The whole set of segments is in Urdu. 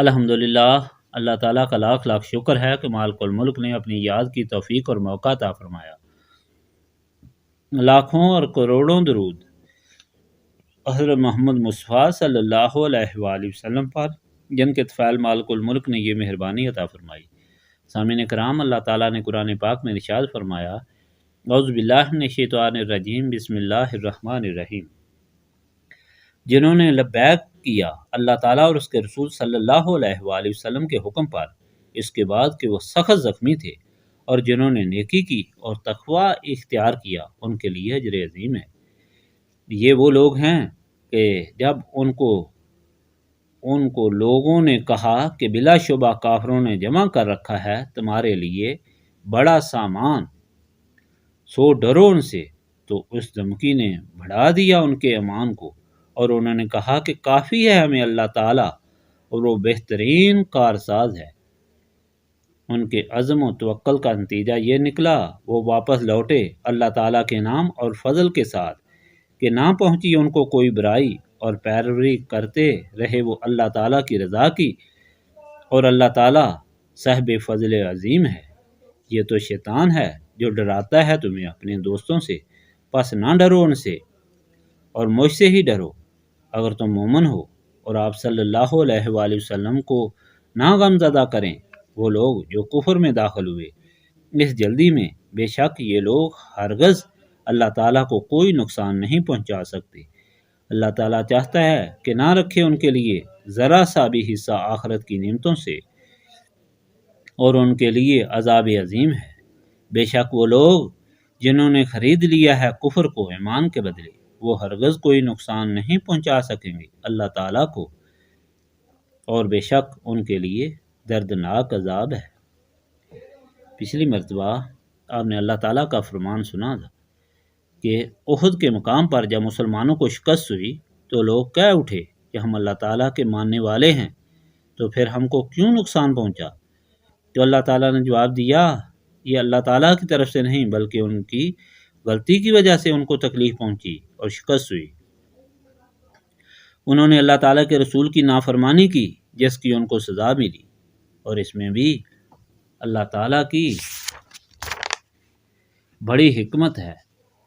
الحمدللہ، اللہ تعالیٰ کا لاکھ لاکھ شکر ہے کہ مالک الملک نے اپنی یاد کی توفیق اور موقع عطا فرمایا۔ لاکھوں اور کروڑوں درود حضرت محمد مصطفیٰ صلی اللہ علیہ وآلہ وسلم پر، جن کے طفیل مالک الملک نے یہ مہربانی عطا فرمائی۔ سامعین کرام، اللہ تعالیٰ نے قرآن پاک میں ارشاد فرمایا، اعوذ باللہ من الشیطان الرجیم، بسم اللہ الرحمن الرحیم۔ جنہوں نے لبیک کیا اللہ تعالیٰ اور اس کے رسول صلی اللہ علیہ وآلہ وسلم کے حکم پر، اس کے بعد کہ وہ سخت زخمی تھے، اور جنہوں نے نیکی کی اور تقوی اختیار کیا، ان کے لیے اجر عظیم ہے۔ یہ وہ لوگ ہیں کہ جب ان کو لوگوں نے کہا کہ بلا شبہ کافروں نے جمع کر رکھا ہے تمہارے لیے بڑا سامان، سو ڈرو ان سے، تو اس دھمکی نے بڑھا دیا ان کے ایمان کو، اور انہوں نے کہا کہ کافی ہے ہمیں اللہ تعالیٰ، اور وہ بہترین کارساز ہے۔ ان کے عزم و توکل کا نتیجہ یہ نکلا، وہ واپس لوٹے اللہ تعالیٰ کے نام اور فضل کے ساتھ، کہ نہ پہنچی ان کو کوئی برائی، اور پیروی کرتے رہے وہ اللہ تعالیٰ کی رضا کی، اور اللہ تعالیٰ صاحب فضل عظیم ہے۔ یہ تو شیطان ہے جو ڈراتا ہے تمہیں اپنے دوستوں سے، پس نہ ڈرو ان سے، اور مجھ سے ہی ڈرو اگر تم مومن ہو، اور آپ صلی اللہ علیہ وآلہ وسلم کو نہ غمزدہ کریں وہ لوگ جو کفر میں داخل ہوئے اس جلدی میں، بے شک یہ لوگ ہرگز اللہ تعالیٰ کو کوئی نقصان نہیں پہنچا سکتے۔ اللہ تعالیٰ چاہتا ہے کہ نہ رکھے ان کے لیے ذرا سا بھی حصہ آخرت کی نعمتوں سے، اور ان کے لیے عذاب عظیم ہے۔ بے شک وہ لوگ جنہوں نے خرید لیا ہے کفر کو ایمان کے بدلے، وہ ہرگز کوئی نقصان نہیں پہنچا سکیں گے اللہ تعالیٰ کو، اور بے شک ان کے لیے دردناک عذاب ہے۔ پچھلی مرتبہ آپ نے اللہ تعالیٰ کا فرمان سنا تھا کہ احد کے مقام پر جب مسلمانوں کو شکست ہوئی تو لوگ کہہ اٹھے کہ ہم اللہ تعالیٰ کے ماننے والے ہیں، تو پھر ہم کو کیوں نقصان پہنچا؟ تو اللہ تعالیٰ نے جواب دیا، یہ اللہ تعالیٰ کی طرف سے نہیں بلکہ ان کی غلطی کی وجہ سے ان کو تکلیف پہنچی اور شکست ہوئی۔ انہوں نے اللہ تعالیٰ کے رسول کی نافرمانی کی جس کی ان کو سزا ملی، اور اس میں بھی اللہ تعالیٰ کی بڑی حکمت ہے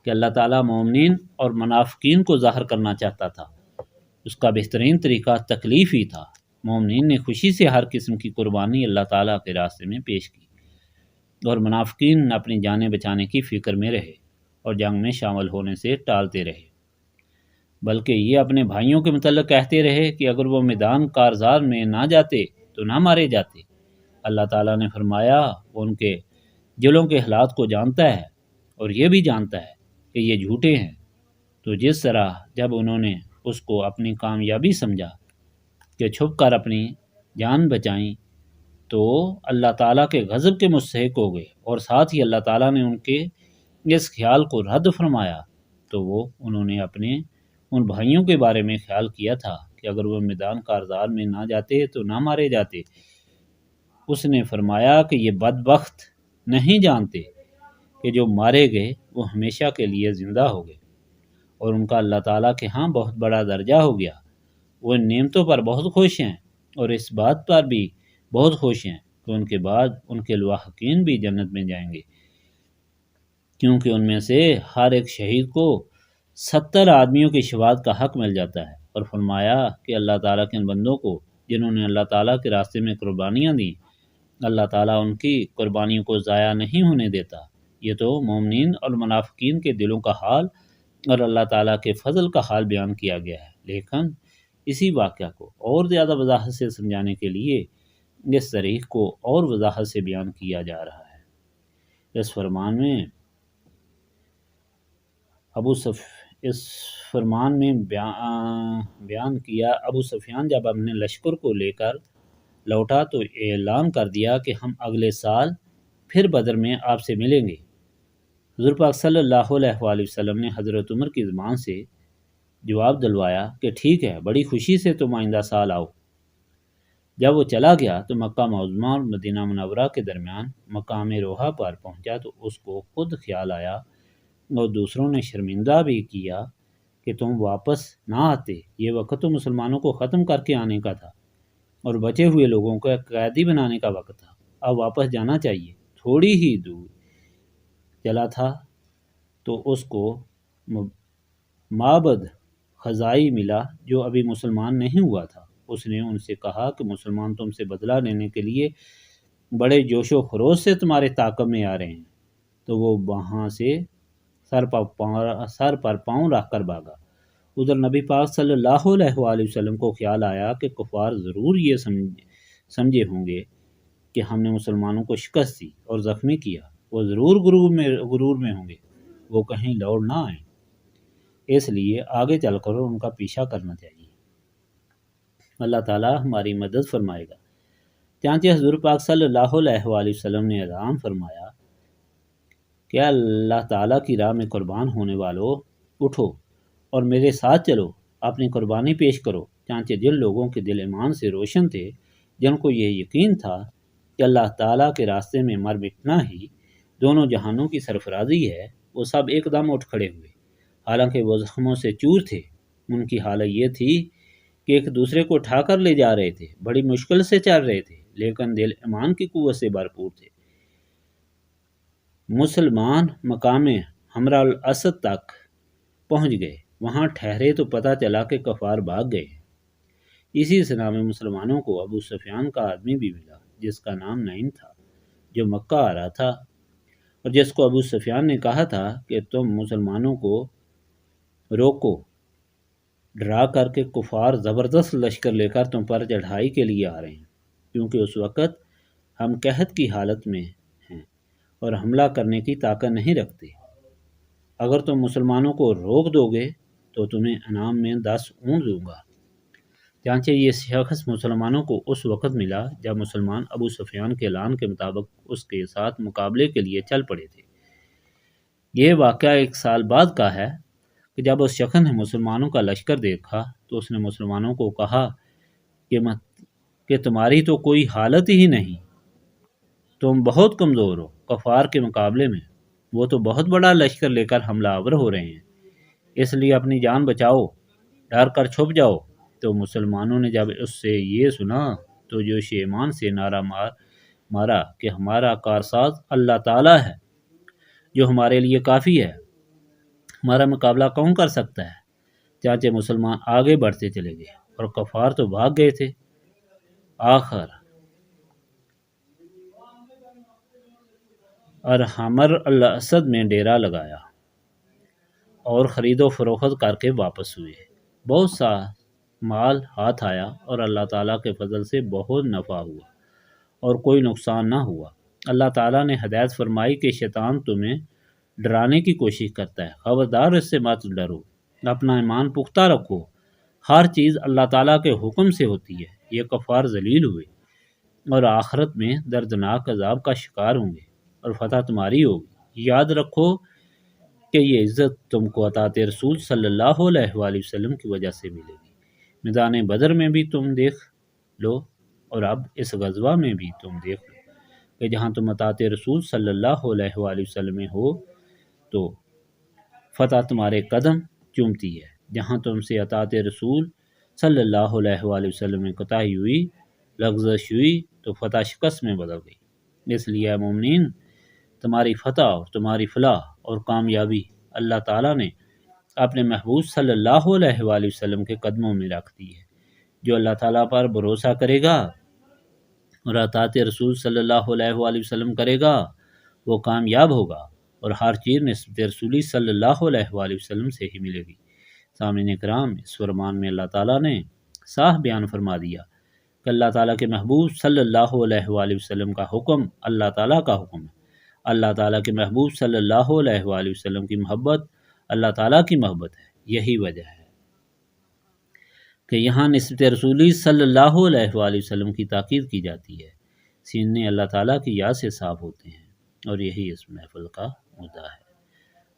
کہ اللہ تعالیٰ مومنین اور منافقین کو ظاہر کرنا چاہتا تھا۔ اس کا بہترین طریقہ تکلیف ہی تھا۔ مومنین نے خوشی سے ہر قسم کی قربانی اللہ تعالیٰ کے راستے میں پیش کی، اور منافقین اپنی جانیں بچانے کی فکر میں رہے اور جنگ میں شامل ہونے سے ٹالتے رہے، بلکہ یہ اپنے بھائیوں کے متعلق کہتے رہے کہ اگر وہ میدان کارزار میں نہ جاتے تو نہ مارے جاتے۔ اللہ تعالیٰ نے فرمایا وہ ان کے دلوں کے حالات کو جانتا ہے، اور یہ بھی جانتا ہے کہ یہ جھوٹے ہیں۔ تو جس طرح جب انہوں نے اس کو اپنی کامیابی سمجھا کہ چھپ کر اپنی جان بچائیں، تو اللہ تعالیٰ کے غضب کے مستحق ہو گئے، اور ساتھ ہی اللہ تعالیٰ نے ان کے اس خیال کو رد فرمایا۔ تو انہوں نے اپنے ان بھائیوں کے بارے میں خیال کیا تھا کہ اگر وہ میدان کارزار میں نہ جاتے تو نہ مارے جاتے۔ اس نے فرمایا کہ یہ بدبخت نہیں جانتے کہ جو مارے گئے وہ ہمیشہ کے لیے زندہ ہو گئے، اور ان کا اللہ تعالیٰ کے ہاں بہت بڑا درجہ ہو گیا۔ وہ ان نعمتوں پر بہت خوش ہیں، اور اس بات پر بھی بہت خوش ہیں کہ ان کے بعد ان کے لواحقین بھی جنت میں جائیں گے، کیونکہ ان میں سے ہر ایک شہید کو 70 آدمیوں کی شفاعت کا حق مل جاتا ہے۔ اور فرمایا کہ اللہ تعالیٰ کے ان بندوں کو جنہوں نے اللہ تعالیٰ کے راستے میں قربانیاں دیں، اللہ تعالیٰ ان کی قربانیوں کو ضائع نہیں ہونے دیتا۔ یہ تو مومنین اور منافقین کے دلوں کا حال اور اللہ تعالیٰ کے فضل کا حال بیان کیا گیا ہے، لیکن اسی واقعہ کو اور زیادہ وضاحت سے سمجھانے کے لیے اس تاریخ کو اور وضاحت سے بیان کیا جا رہا ہے۔ اس فرمان میں بیان کیا، ابو سفیان جب اپنے لشکر کو لے کر لوٹا تو اعلان کر دیا کہ ہم اگلے سال پھر بدر میں آپ سے ملیں گے۔ حضور پاک صلی اللہ علیہ وآلہ وسلم نے حضرت عمر کی زبان سے جواب دلوایا کہ ٹھیک ہے، بڑی خوشی سے تم آئندہ سال آؤ۔ جب وہ چلا گیا تو مکہ معظمہ اور مدینہ منورہ کے درمیان مقام روحا پر پہنچا تو اس کو خود خیال آیا، اور دوسروں نے شرمندہ بھی کیا کہ تم واپس نہ آتے، یہ وقت تو مسلمانوں کو ختم کر کے آنے کا تھا۔ اور بچے ہوئے لوگوں کو قیدی بنانے کا وقت تھا، اب واپس جانا چاہیے۔ تھوڑی ہی دور چلا تھا تو اس کو معبد خزائی ملا جو ابھی مسلمان نہیں ہوا تھا۔ اس نے ان سے کہا کہ مسلمان تم سے بدلہ لینے کے لیے بڑے جوش و خروش سے تمہارے طاقت میں آ رہے ہیں۔ تو وہ وہاں سے سر پر پاؤں رکھ کر بھاگا۔ ادھر نبی پاک صلی اللہ علیہ وآلہ وسلم کو خیال آیا کہ کفار ضرور یہ سمجھے ہوں گے کہ ہم نے مسلمانوں کو شکست دی اور زخمی کیا، وہ ضرور غرور میں ہوں گے، وہ کہیں لوٹ نہ آئیں، اس لیے آگے چل کر ان کا پیچھا کرنا چاہیے۔ اللہ تعالیٰ ہماری مدد فرمائے گا۔ چانچہ حضور پاک صلی اللہ علیہ وآلہ وسلم نے اعلان فرمایا کہ اللہ تعالیٰ کی راہ میں قربان ہونے والوں اٹھو اور میرے ساتھ چلو، اپنی قربانی پیش کرو۔ چانچہ جن لوگوں کے دل ایمان سے روشن تھے، جن کو یہ یقین تھا کہ اللہ تعالیٰ کے راستے میں مر مٹنا ہی دونوں جہانوں کی سرفرازی ہے، وہ سب ایک دم اٹھ کھڑے ہوئے۔ حالانکہ وہ زخموں سے چور تھے، ان کی حالت یہ تھی کہ ایک دوسرے کو اٹھا کر لے جا رہے تھے، بڑی مشکل سے چل رہے تھے، لیکن دل ایمان کی قوت سے بھرپور تھے۔ مسلمان مقام حمراء الاسد تک پہنچ گئے، وہاں ٹھہرے تو پتہ چلا کہ کفار بھاگ گئے۔ اسی سنا میں مسلمانوں کو ابو سفیان کا آدمی بھی ملا جس کا نام نعیم تھا، جو مکہ آ رہا تھا، اور جس کو ابو سفیان نے کہا تھا کہ تم مسلمانوں کو روکو، ڈرا کر کے کفار زبردست لشکر لے کر تم پر چڑھائی کے لیے آ رہے ہیں، کیونکہ اس وقت ہم قحط کی حالت میں ہیں اور حملہ کرنے کی طاقت نہیں رکھتے۔ اگر تم مسلمانوں کو روک دو گے تو تمہیں انعام میں 10 اونٹ دوں گا۔ چانچہ یہ شخص مسلمانوں کو اس وقت ملا جب مسلمان ابو سفیان کے اعلان کے مطابق اس کے ساتھ مقابلے کے لیے چل پڑے تھے۔ یہ واقعہ 1 سال بعد کا ہے کہ جب اس شخص نے مسلمانوں کا لشکر دیکھا تو اس نے مسلمانوں کو کہا کہ تمہاری تو کوئی حالت ہی نہیں، تم بہت کمزور ہو کفار کے مقابلے میں، وہ تو بہت بڑا لشکر لے کر حملہ آور ہو رہے ہیں، اس لیے اپنی جان بچاؤ، ڈر کر چھپ جاؤ۔ تو مسلمانوں نے جب اس سے یہ سنا تو جوش ایمان سے نعرہ مارا کہ ہمارا کارساز اللہ تعالیٰ ہے جو ہمارے لیے کافی ہے، ہمارا مقابلہ کون کر سکتا ہے۔ چانچہ مسلمان آگے بڑھتے چلے گئے اور کفار تو بھاگ گئے تھے۔ آخر اور حمر الاسد میں ڈیرا لگایا اور خرید و فروخت کر کے واپس ہوئے۔ بہت سا مال ہاتھ آیا اور اللہ تعالیٰ کے فضل سے بہت نفع ہوا اور کوئی نقصان نہ ہوا۔ اللہ تعالیٰ نے ہدایت فرمائی کہ شیطان تمہیں ڈرانے کی کوشش کرتا ہے، خبردار اس سے مت ڈرو، اپنا ایمان پختہ رکھو، ہر چیز اللہ تعالیٰ کے حکم سے ہوتی ہے۔ یہ کفار ذلیل ہوئے اور آخرت میں دردناک عذاب کا شکار ہوں گے اور فتح تمہاری ہوگی۔ یاد رکھو کہ یہ عزت تم کو اطاعت رسول صلی اللہ علیہ وآلہ وسلم کی وجہ سے ملے گی۔ میدان بدر میں بھی تم دیکھ لو اور اب اس غزوہ میں بھی تم دیکھ لو کہ جہاں تم اطاعت رسول صلی اللہ علیہ وآلہ وسلم میں ہو تو فتح تمہارے قدم چومتی ہے، جہاں تم سے اطاعت رسول صلی اللہ علیہ وآلہ وسلم میں کوتاہی ہوئی، لغزش ہوئی تو فتح شکست میں بدل گئی۔ اس لیے اے مومنین، تمہاری فتح اور تمہاری فلاح اور کامیابی اللہ تعالیٰ نے اپنے محبوب صلی اللہ علیہ وآلہ وسلم کے قدموں میں رکھ دی ہے۔ جو اللہ تعالیٰ پر بھروسہ کرے گا اور اطاعت رسول صلی اللہ علیہ وآلہ وسلم کرے گا وہ کامیاب ہوگا اور ہر چیز نسبت رسولی صلی اللہ علیہ وآلہ وسلم سے ہی ملے گی۔ سامعین کرام، اس فرمان میں اللہ تعالیٰ نے صاف بیان فرما دیا کہ اللہ تعالیٰ کے محبوب صلی اللہ علیہ وآلہ وسلم کا حکم اللہ تعالیٰ کا حکم ہے، اللہ تعالیٰ کے محبوب صلی اللہ علیہ وآلہ وسلم کی محبت اللہ تعالیٰ کی محبت ہے۔ یہی وجہ ہے کہ یہاں نسبت رسولی صلی اللہ علیہ وآلہ وسلم کی تاکید کی جاتی ہے، سینے اللہ تعالیٰ کی یاد سے صاف ہوتے ہیں، اور یہی اس محفل کا مدعا ہے۔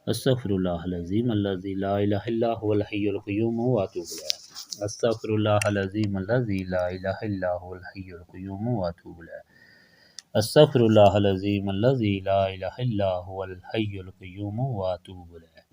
استغفر اللہ العظیم الذی لا الہ الا هو الحی القیوم واتوب الیہ۔ استغفر اللہ العظیم الذی لا الہ الا هو الحی القیوم واتوب الیہ۔ استغفر اللہ العظیم الذی لا الہ الا هو الحی القیوم واتوب الیہ۔